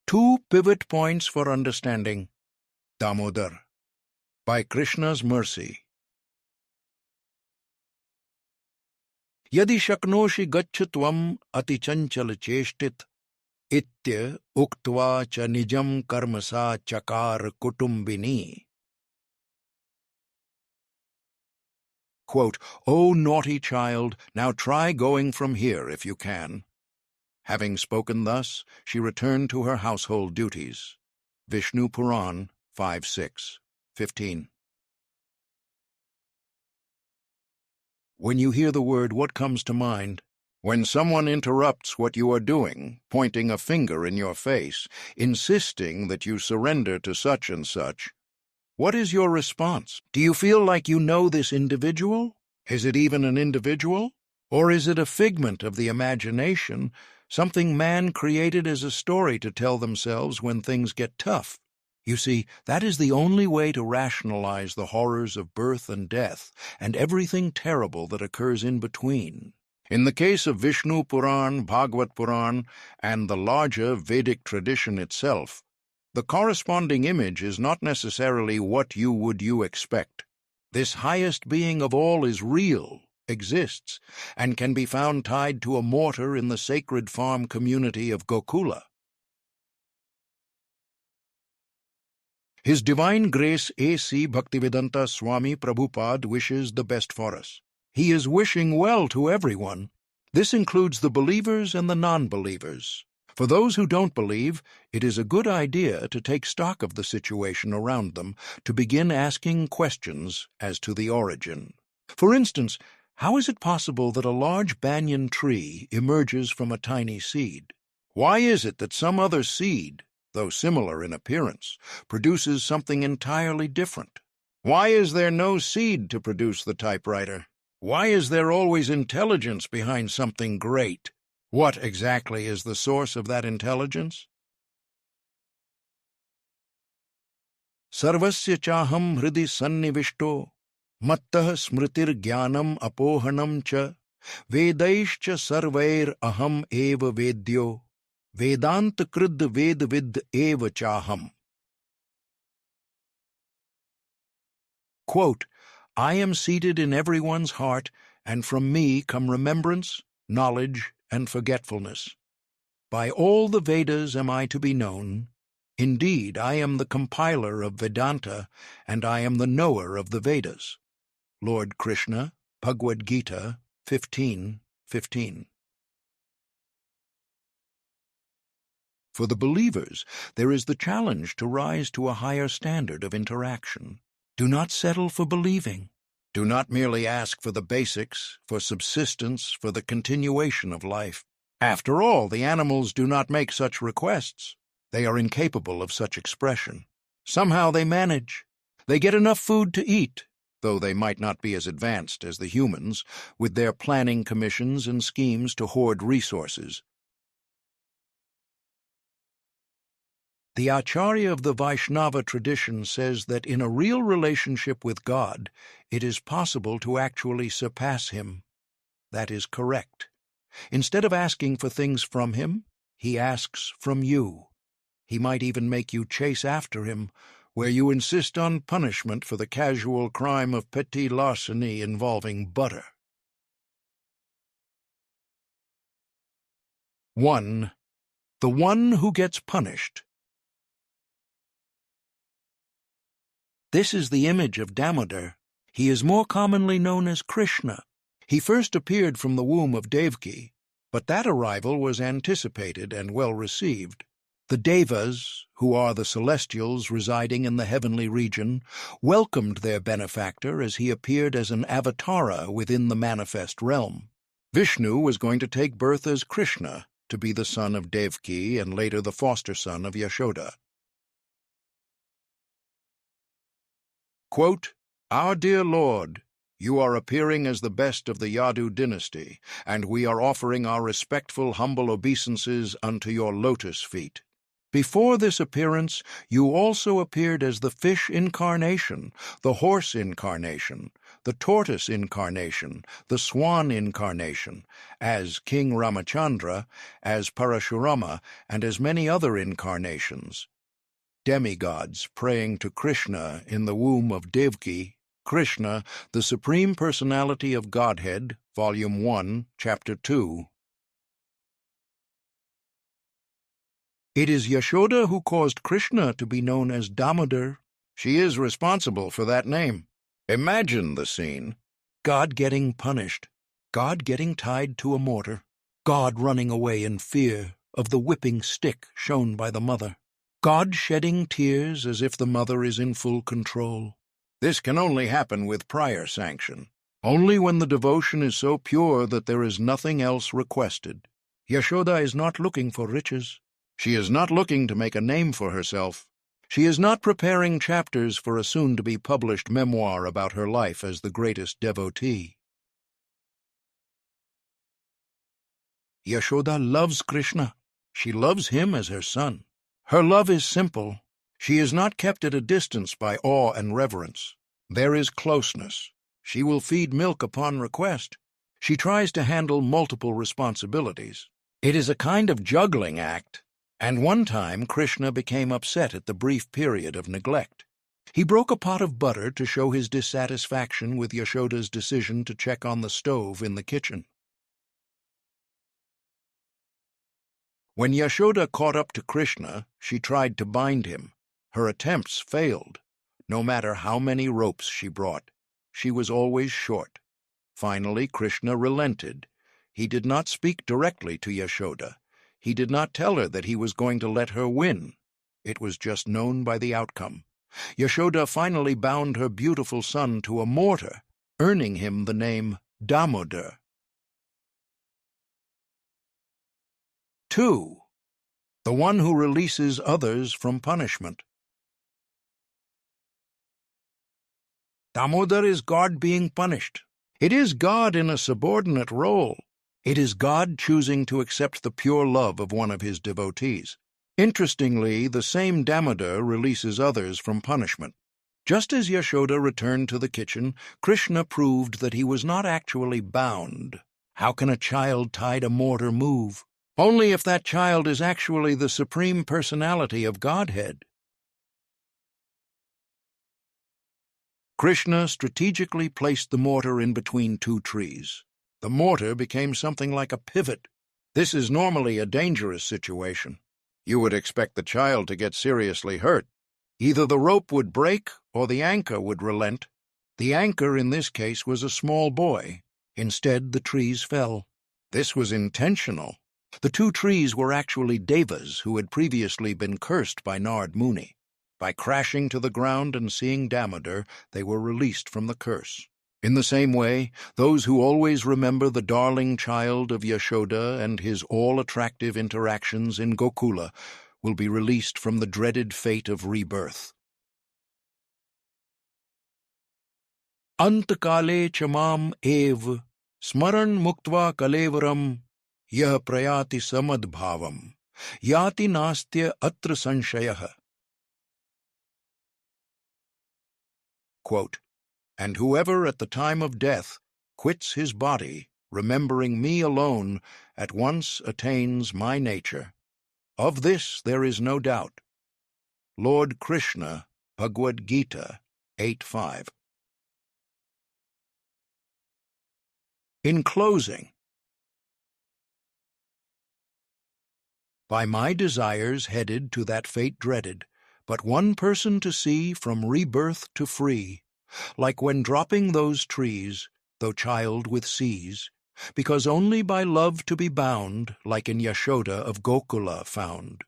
Two Pivot Points for Understanding Damodara by Krishna's Mercy. Yadi shaknoshi gacchutvam atichanchal cheshtit itya uktva cha nijam karmasa chakar kutumbini. Quote, "O naughty child, now try going from here if you can." Having spoken thus, she returned to her household duties. Vishnu Purana 5:6-15. When you hear the word, what comes to mind? When someone interrupts what you are doing, pointing a finger in your face, insisting that you surrender to such and such, what is your response? Do you feel like you know this individual? Is it even an individual? Or is it a figment of the imagination, something man created as a story to tell themselves when things get tough? You see, that is the only way to rationalize the horrors of birth and death and everything terrible that occurs in between. In the case of Vishnu Purana, Bhagavad-Purana, and the larger Vedic tradition itself, the corresponding image is not necessarily what you expect. This highest being of all is real, exists, and can be found tied to a mortar in the sacred farm community of Gokula. His Divine Grace A.C. Bhaktivedanta Swami Prabhupada wishes the best for us. He is wishing well to everyone. This includes the believers and the non-believers. For those who don't believe, it is a good idea to take stock of the situation around them, to begin asking questions as to the origin. For instance, how is it possible that a large banyan tree emerges from a tiny seed? Why is it that some other seed, though similar in appearance, produces something entirely different? Why is there no seed to produce the typewriter? Why is there always intelligence behind something great? What exactly is the source of that intelligence? Sarvasya chaham hridi sannivishto, mattah smritir jnanam apohanam cha, vedaishcha sarvair aham eva vedyo, vedant krid vedvid eva chaham. Quote, "I am seated in everyone's heart, and from me come remembrance, knowledge, and forgetfulness. By all the Vedas am I to be known. Indeed, I am the compiler of Vedanta, and I am the knower of the Vedas." Lord Krishna, Bhagavad-gita 15:15. For the believers, there is the challenge to rise to a higher standard of interaction. Do not settle for believing. Do not merely ask for the basics, for subsistence, for the continuation of life. After all, the animals do not make such requests. They are incapable of such expression. Somehow they manage. They get enough food to eat, though they might not be as advanced as the humans, with their planning commissions and schemes to hoard resources. The Acharya of the Vaishnava tradition says that in a real relationship with God, it is possible to actually surpass Him. That is correct. Instead of asking for things from Him, He asks from you. He might even make you chase after Him, where you insist on punishment for the casual crime of petty larceny involving butter. 1. The one who gets punished. This is the image of Damodara. He is more commonly known as Krishna. He first appeared from the womb of Devaki, but that arrival was anticipated and well received. The Devas, who are the celestials residing in the heavenly region, welcomed their benefactor as he appeared as an avatara within the manifest realm. Vishnu was going to take birth as Krishna, to be the son of Devaki and later the foster son of Yashoda. Quote, "Our dear Lord, you are appearing as the best of the Yadu dynasty, and we are offering our respectful, humble obeisances unto your lotus feet. Before this appearance, you also appeared as the fish incarnation, the horse incarnation, the tortoise incarnation, the swan incarnation, as King Ramachandra, as Parashurama, and as many other incarnations. Demigods praying to Krishna in the womb of Devaki, Krishna, the Supreme Personality of Godhead, Volume 1, Chapter 2. It is Yashoda who caused Krishna to be known as Damodara. She is responsible for that name. Imagine the scene. God getting punished, God getting tied to a mortar, God running away in fear of the whipping stick shown by the mother, God shedding tears as if the mother is in full control. This can only happen with prior sanction, only when the devotion is so pure that there is nothing else requested. Yashoda is not looking for riches. She is not looking to make a name for herself. She is not preparing chapters for a soon-to-be-published memoir about her life as the greatest devotee. Yashoda loves Krishna. She loves him as her son. Her love is simple. She is not kept at a distance by awe and reverence. There is closeness. She will feed milk upon request. She tries to handle multiple responsibilities. It is a kind of juggling act. And one time Krishna became upset at the brief period of neglect. He broke a pot of butter to show his dissatisfaction with Yashoda's decision to check on the stove in the kitchen. When Yashoda caught up to Krishna, she tried to bind him. Her attempts failed. No matter how many ropes she brought, she was always short. Finally, Krishna relented. He did not speak directly to Yashoda. He did not tell her that he was going to let her win. It was just known by the outcome. Yashoda finally bound her beautiful son to a mortar, earning him the name Damodara. 2. The one who releases others from punishment. Damodara is God being punished. It is God in a subordinate role. It is God choosing to accept the pure love of one of his devotees. Interestingly, the same Damodara releases others from punishment. Just as Yashoda returned to the kitchen, Krishna proved that he was not actually bound. How can a child tied to a mortar move? Only if that child is actually the Supreme Personality of Godhead. Krishna strategically placed the mortar in between two trees. The mortar became something like a pivot. This is normally a dangerous situation. You would expect the child to get seriously hurt. Either the rope would break or the anchor would relent. The anchor in this case was a small boy. Instead, the trees fell. This was intentional. The two trees were actually devas who had previously been cursed by Nard Muni. By crashing to the ground and seeing Damodar, they were released from the curse. In the same way, those who always remember the darling child of Yashoda and his all-attractive interactions in Gokula will be released from the dreaded fate of rebirth. Antakale chamam ev smaran muktva kalevaram yah prayati samadbhavam yati nastya atra sanshayah. Quote, and whoever at the time of death quits his body, remembering me alone, at once attains my nature. Of this there is no doubt. Lord Krishna, Bhagavad-gita 8:5. In closing, by my desires headed to that fate dreaded, but one person to see from rebirth to free, like when dropping those trees, though child with seas, because only by love to be bound, like in Yashoda of Gokula found.